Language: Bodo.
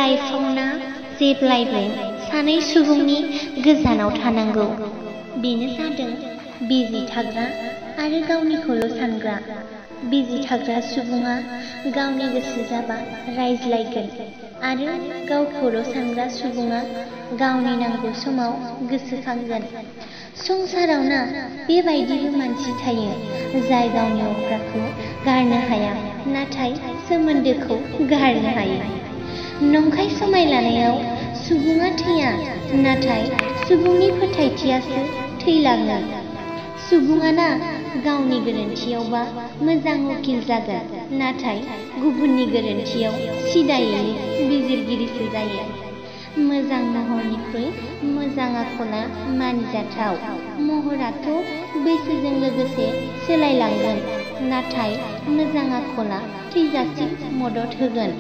लाइफआवना जेब्लायबो सानै सुबुंनि गोजानाव थानांगौ। बेनो जादों बिजि थाग्रा आरो गावनिखौल' सानग्रा। बिजि थाग्रा सुबुङा गावनि गोसो जाबा रायज्लायगोन आरो गावखौल' सानग्रा सुबुङा गावनि नांगौ समाव गोसोखांगोन। संसारावना बेबायदिबो मानसि थायो जाय गावनि अख्राखौ गारनो हाया नाथाय सोमोन्दोखौ गारनो हायो। नंखाय समाय लानायाव सुबुङा थैया नाथाय सुबुंनि फोथायथियासो थैलाङो। सुबुङाना गावनि गोरोन्थियावबा मोजां उकिल जागोन नाथाय गुबुननि गोरोन्थियाव सिदायैनो बिजिरगिरिसो जायो। मोजां महरनिख्रुइ मोजां आखला मानिजाथाव। महराथ' बैसोजों लोगोसे सोलायलांगोन नाथाय मोजां आखला थैजासिम मदद होगोन।